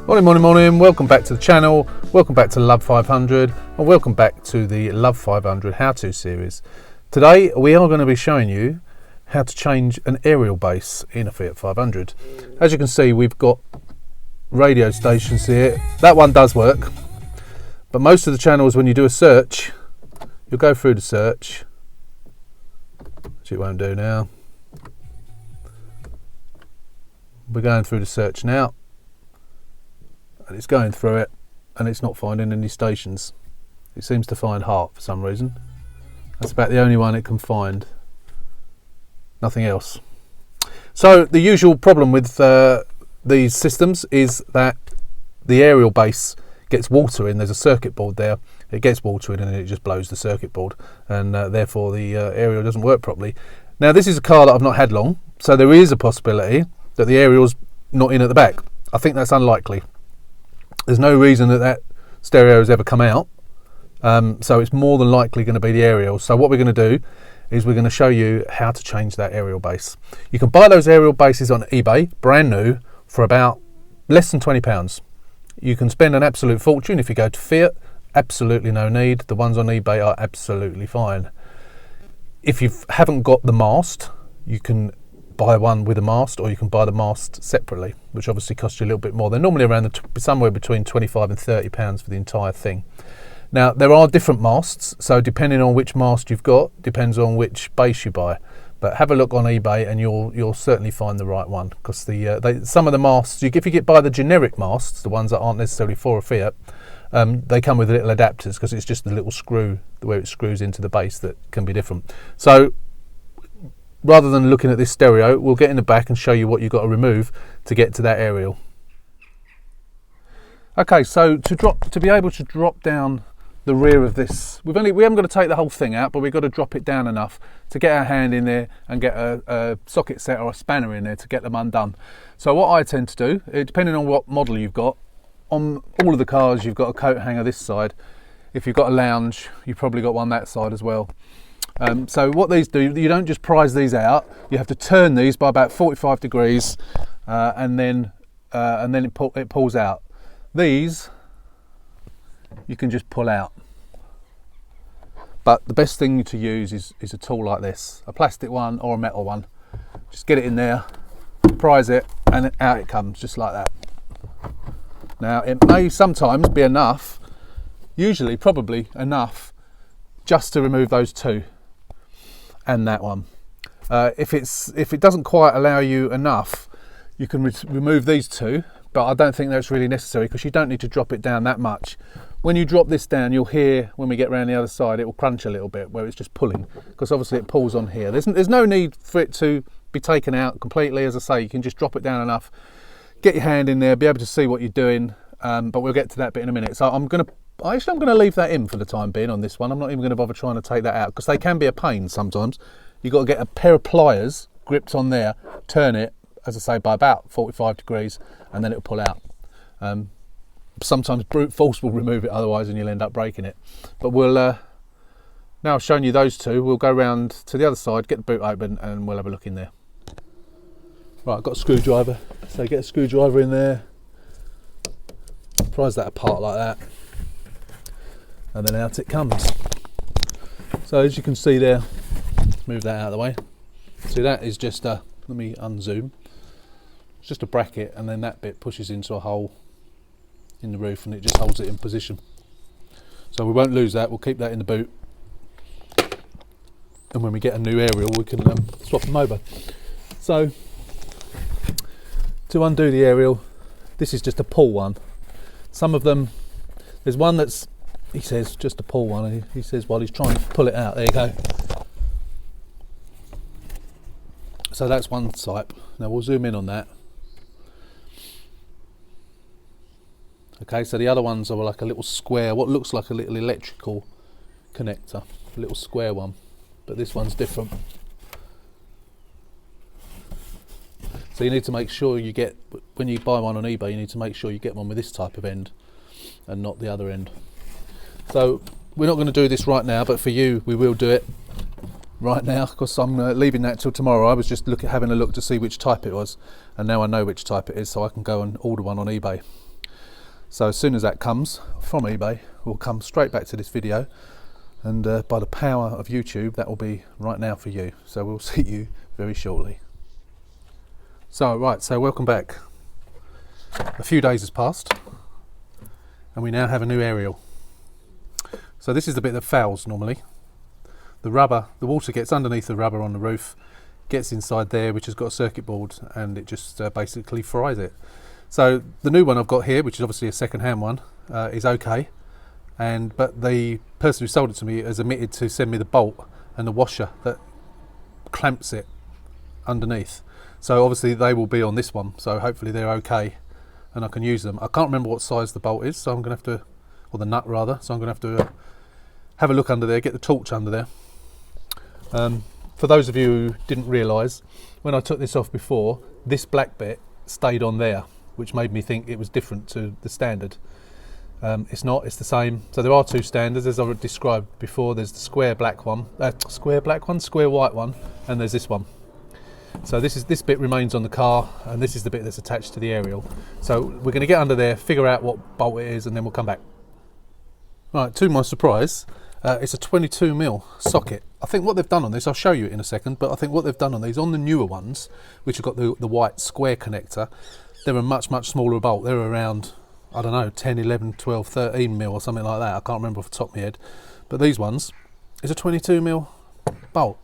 Morning, welcome back to the channel, welcome back to Love 500 and welcome back to the Love 500 how-to series. Today we are going to be showing you how to change an aerial base in a Fiat 500. As you can see, we've got radio stations here. That one does work, but most of the channels, when you do a search, you'll go through the search, which it won't do now. We're going through the search now, and it's going through it and it's not finding any stations. It seems to find Heart for some reason. That's about the only one it can find, nothing else. So the usual problem with these systems is that the aerial base gets water in. There's a circuit board there, it gets water in and it just blows the circuit board, and therefore the aerial doesn't work properly. Now this is a car that I've not had long, so there is a possibility that the aerial's not in at the back. I think that's unlikely. There's no reason that stereo has ever come out, so it's more than likely going to be the aerial. So what we're going to do is we're going to show you how to change that aerial base. You can buy those aerial bases on eBay, brand new, for about less than £20. You can spend an absolute fortune if you go to Fiat, absolutely no need. The ones on eBay are absolutely fine. If you haven't got the mast, you can buy one with a mast, or you can buy the mast separately, which obviously costs you a little bit more. They're normally around somewhere between £25 and £30 for the entire thing. Now there are different masts, so depending on which mast you've got depends on which base you buy. But have a look on eBay and you'll certainly find the right one, because some of the masts, if you buy the generic masts, the ones that aren't necessarily for a Fiat, they come with little adapters, because it's just the little screw where it screws into the base that can be different. So rather than looking at this stereo, we'll get in the back and show you what you've got to remove to get to that aerial. Okay, so to be able to drop down the rear of this, we haven't got to take the whole thing out, but we've got to drop it down enough to get our hand in there and get a socket set or a spanner in there to get them undone. So what I tend to do, depending on what model you've got, on all of the cars you've got a coat hanger this side. If you've got a lounge, you've probably got one that side as well. So what these do, you don't just prise these out, you have to turn these by about 45 degrees and then it pulls out. These you can just pull out, but the best thing to use is a tool like this, a plastic one or a metal one. Just get it in there, prise it, and out it comes, just like that. Now it may sometimes be enough, usually probably enough, just to remove those two and that one. If it doesn't quite allow you enough, you can remove these two, but I don't think that's really necessary, because you don't need to drop it down that much. When you drop this down, you'll hear when we get around the other side, it will crunch a little bit where it's just pulling, because obviously it pulls on here. There's no need for it to be taken out completely. As I say, you can just drop it down enough, get your hand in there, be able to see what you're doing, but we'll get to that bit in a minute. So I'm going to leave that in for the time being on this one. I'm not even going to bother trying to take that out, because they can be a pain sometimes. You've got to get a pair of pliers gripped on there, turn it, as I say, by about 45 degrees, and then it'll pull out. Sometimes brute force will remove it otherwise, and you'll end up breaking it. But we'll now I've shown you those two, we'll go round to the other side, get the boot open, and we'll have a look in there. Right, I've got a screwdriver, so get a screwdriver in there, prise that apart like that, and then out it comes. So as you can see there, let's move that out of the way. See, that is just let me unzoom. It's just a bracket, and then that bit pushes into a hole in the roof and it just holds it in position. So we won't lose that, we'll keep that in the boot, and when we get a new aerial we can swap them over. So to undo the aerial, this is just a pull one. Some of them, there's one that's, he says, just a pull one, and he says while he's trying to pull it out, there you go. So that's one type. Now we'll zoom in on that. Okay, so the other ones are like a little square, what looks like a little electrical connector, a little square one, but this one's different. So you need to make sure you get, when you buy one on eBay, you need to make sure you get one with this type of end and not the other end. So we're not going to do this right now, but for you we will do it right now, because I'm leaving that till tomorrow. I was just having a look to see which type it was, and now I know which type it is, so I can go and order one on eBay. So as soon as that comes from eBay, we'll come straight back to this video, and by the power of YouTube, that will be right now for you. So we'll see you very shortly. So welcome back. A few days has passed and we now have a new aerial. So this is the bit that fouls normally. The water gets underneath the rubber on the roof, gets inside there, which has got a circuit board, and it just basically fries it. So the new one I've got here, which is obviously a second-hand one, is okay. But the person who sold it to me has omitted to send me the bolt and the washer that clamps it underneath. So obviously they will be on this one, so hopefully they're okay and I can use them. I can't remember what size the bolt is, so I'm going to have to, or the nut rather, so I'm going to have to have a look under there, get the torch under there. For those of you who didn't realise, when I took this off before, this black bit stayed on there, which made me think it was different to the standard. It's not, it's the same. So there are two standards, as I described before. There's the square white one, and there's this one. So this bit remains on the car, and this is the bit that's attached to the aerial. So we're going to get under there, figure out what bolt it is, and then we'll come back. Right, to my surprise, it's a 22mm socket. I think what they've done on this, I'll show you it in a second, but I think what they've done on these, on the newer ones, which have got the white square connector, they're a much smaller bolt. They're around, I don't know, 10, 11, 12, 13mm or something like that. I can't remember off the top of my head. But these ones is a 22mm bolt.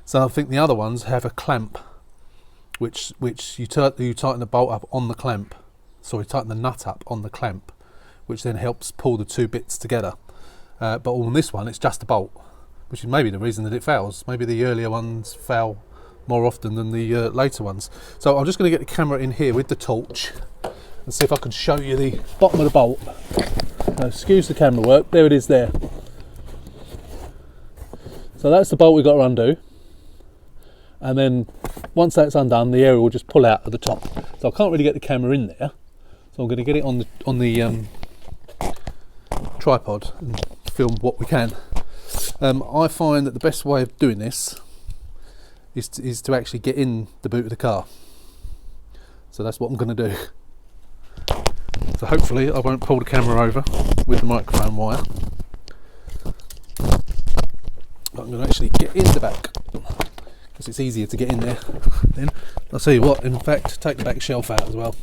So I think the other ones have a clamp, which you tighten the bolt up on the clamp. Sorry, tighten the nut up on the clamp, which then helps pull the two bits together. But on this one, it's just a bolt, which is maybe the reason that it fails. Maybe the earlier ones fail more often than the later ones. So I'm just going to get the camera in here with the torch and see if I can show you the bottom of the bolt. Now, excuse the camera work, there it is there. So that's the bolt we've got to undo. And then once that's undone, the aerial will just pull out at the top. So I can't really get the camera in there, so I'm going to get it on the tripod and film what we can. I find that the best way of doing this is to actually get in the boot of the car. So that's what I'm going to do. So hopefully I won't pull the camera over with the microphone wire. But I'm going to actually get in the back, because it's easier to get in there. Then I'll tell you what, in fact, take the back shelf out as well.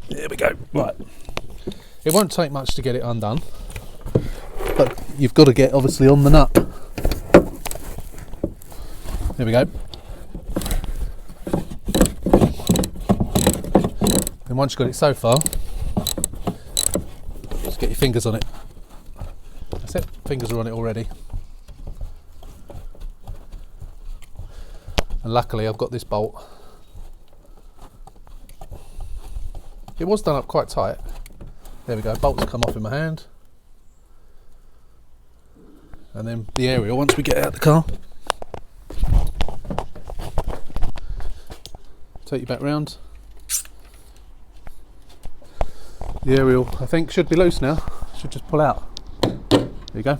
There we go. Right, it won't take much to get it undone, but you've got to get obviously on the nut. There we go. And once you've got it so far, just get your fingers on it. That's it, fingers are on it already. And luckily I've got this bolt. It was done up quite tight. There we go, bolt's come off in my hand. And then the aerial, once we get out the car, take you back round. The aerial, I think, should be loose now. Should just pull out. There you go.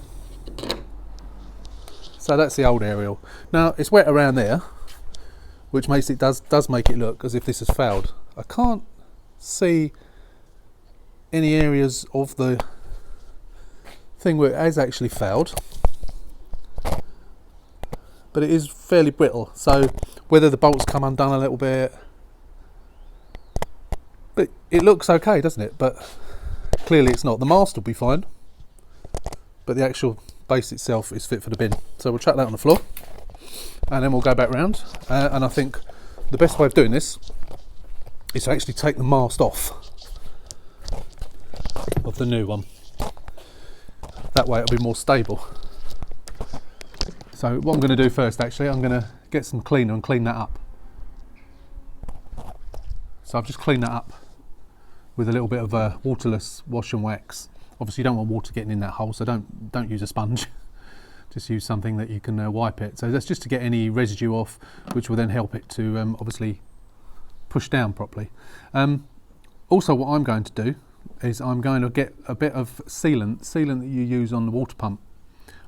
So that's the old aerial. Now it's wet around there, which makes it does make it look as if this has failed. I can't see any areas of the thing where it has actually failed, but it is fairly brittle. So whether the bolts come undone a little bit, but it looks okay, doesn't it? But clearly it's not. The mast will be fine, but the actual base itself is fit for the bin. So we'll chuck that on the floor, and then we'll go back round. And I think the best way of doing this is to actually take the mast off of the new one. That way it'll be more stable. So what I'm going to do first, actually, I'm going to get some cleaner and clean that up. So I've just cleaned that up with a little bit of a waterless wash and wax. Obviously you don't want water getting in that hole, so don't use a sponge. Just use something that you can wipe it. So that's just to get any residue off, which will then help it to obviously push down properly. Also what I'm going to do is I'm going to get a bit of sealant that you use on the water pump.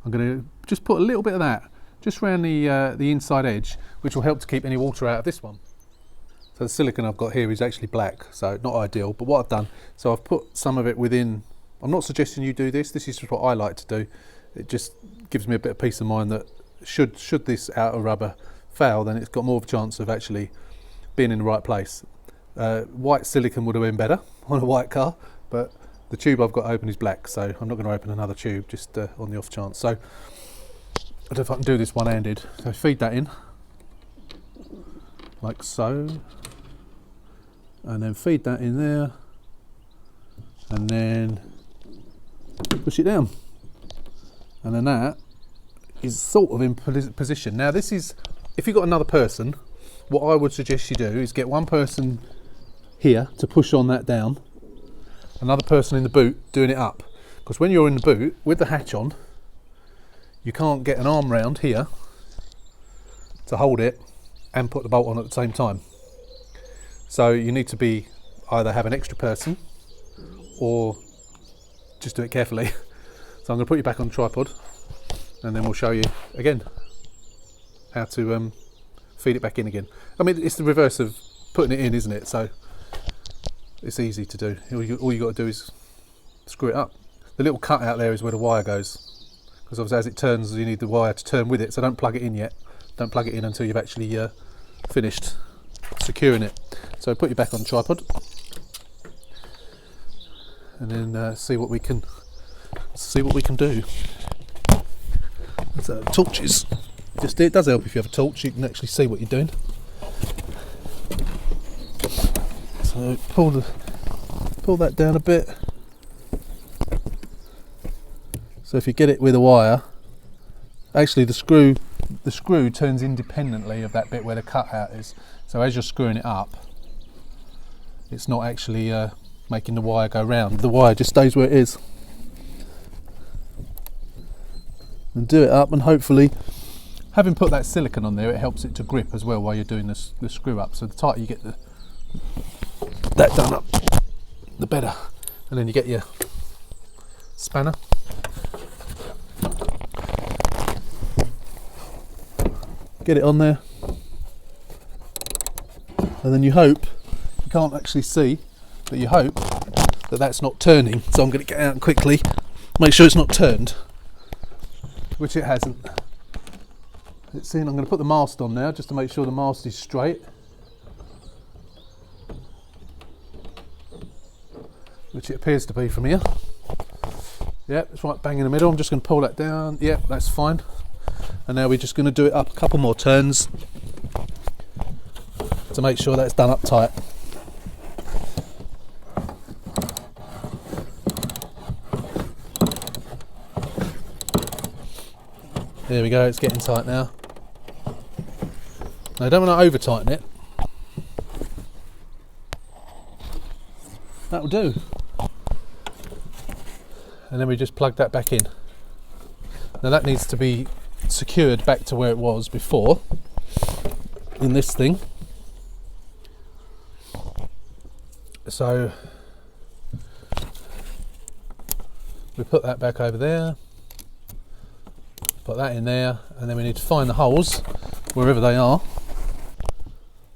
I'm going to just put a little bit of that just around the inside edge, which will help to keep any water out of this one. So the silicone I've got here is actually black, so not ideal, but what I've done, so I've put some of it within. I'm not suggesting you do this, this is just what I like to do. It just gives me a bit of peace of mind that should this outer rubber fail, then it's got more of a chance of actually being in the right place. White silicone would have been better on a white car, but the tube I've got open is black, so I'm not going to open another tube just on the off chance. So I don't know if I can do this one-handed. So feed that in, like so, and then feed that in there, and then push it down, and then that is sort of in position. Now this is, if you've got another person, what I would suggest you do is get one person here to push on that down, another person in the boot doing it up, because when you're in the boot with the hatch on, you can't get an arm round here to hold it and put the bolt on at the same time. So you need to be either have an extra person or just do it carefully. So I'm going to put you back on the tripod, and then we'll show you again how to feed it back in again. I mean, it's the reverse of putting it in, isn't it? So it's easy to do. All you got to do is screw it up. The little cut out there is where the wire goes, because obviously as it turns you need the wire to turn with it, so don't plug it in yet. Don't plug it in until you've actually finished securing it. So put you back on the tripod, and then see what we can do. So torches, it does help if you have a torch, you can actually see what you're doing. So pull that down a bit. So if you get it with a wire, actually the screw turns independently of that bit where the cutout is. So as you're screwing it up, it's not actually making the wire go round. The wire just stays where it is. And do it up, and hopefully, having put that silicone on there, it helps it to grip as well while you're doing the screw up. So the tighter you get that done up, the better. And then you get your spanner. Get it on there, and then you hope, you can't actually see, but you hope that that's not turning. So I'm going to get out quickly, make sure it's not turned, which it hasn't. Let's see, I'm going to put the mast on now just to make sure the mast is straight, which it appears to be from here. Yep, it's right bang in the middle. I'm just going to pull that down. Yep, that's fine. And now we're just going to do it up a couple more turns to make sure that's done up tight. There we go, it's getting tight now. Now I don't want to over tighten it. That will do. And then we just plug that back in. Now that needs to be secured back to where it was before in this thing. So we put that back over there, put that in there, and then we need to find the holes wherever they are.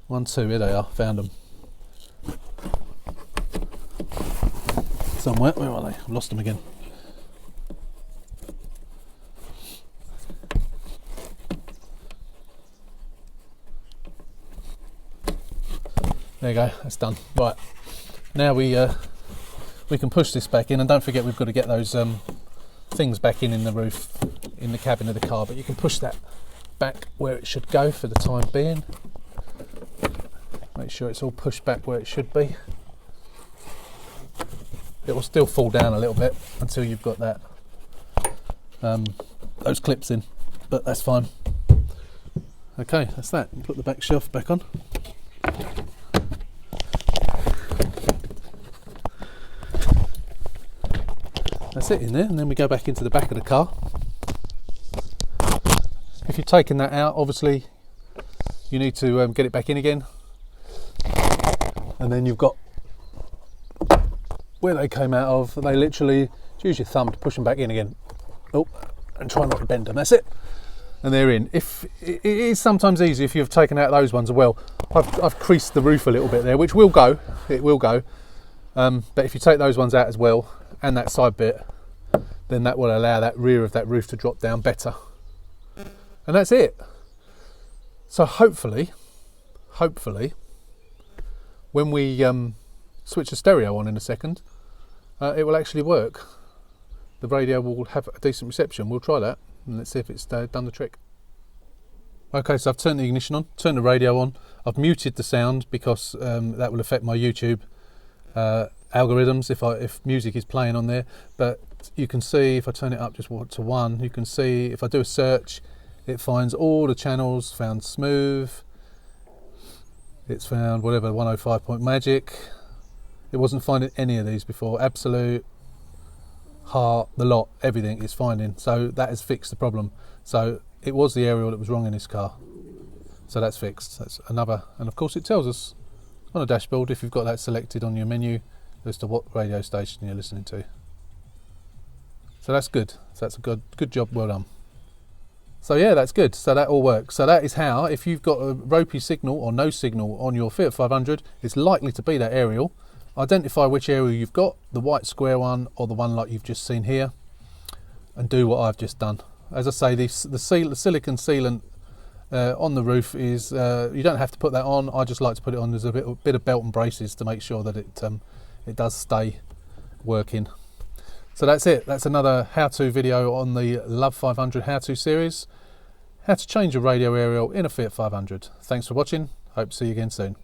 1, 2, here they are, found them. Somewhere, where are they? I've lost them again. There you go, that's done. Right, now we can push this back in, and don't forget we've got to get those things back in the roof, in the cabin of the car, but you can push that back where it should go for the time being. Make sure it's all pushed back where it should be. It will still fall down a little bit until you've got that those clips in, but that's fine. Okay, that's that. Put the back shelf back on. That's it in there, and then we go back into the back of the car. If you're taking that out, obviously you need to get it back in again, and then you've got where they came out of. They literally use your thumb to push them back in again. Oh, and try not to bend them. That's it. and they're in. If it is sometimes easy if you've taken out those ones as well. I've creased the roof a little bit there, which will go. It will go. But if you take those ones out as well, and that side bit, then that will allow that rear of that roof to drop down better. And that's it. So hopefully, when we switch the stereo on in a second, it will actually work. The radio will have a decent reception. We'll try that and let's see if it's done the trick. Okay, so I've turned the ignition on, turned the radio on. I've muted the sound because that will affect my YouTube algorithms if music is playing on there. But you can see if I turn it up just to 1, you can see if I do a search, it finds all the channels, found smooth, it's found whatever, 105 point magic. It wasn't finding any of these before. Absolute, heart, the lot, everything is finding. So that has fixed the problem. So it was the aerial that was wrong in this car. So that's fixed. That's another, and of course it tells us on a dashboard if you've got that selected on your menu as to what radio station you're listening to. So that's good. So that's a good job, well done. So yeah, that's good. So that all works. So that is how, if you've got a ropey signal or no signal on your Fiat 500, it's likely to be that aerial. Identify which aerial you've got, the white square one or the one like you've just seen here, and do what I've just done. As I say, the silicon sealant on the roof is, you don't have to put that on. I just like to put it on as a bit of belt and braces to make sure that it does stay working. So that's it. That's another how-to video on the Love 500 how-to series. How to change a radio aerial in a Fiat 500. Thanks for watching. Hope to see you again soon.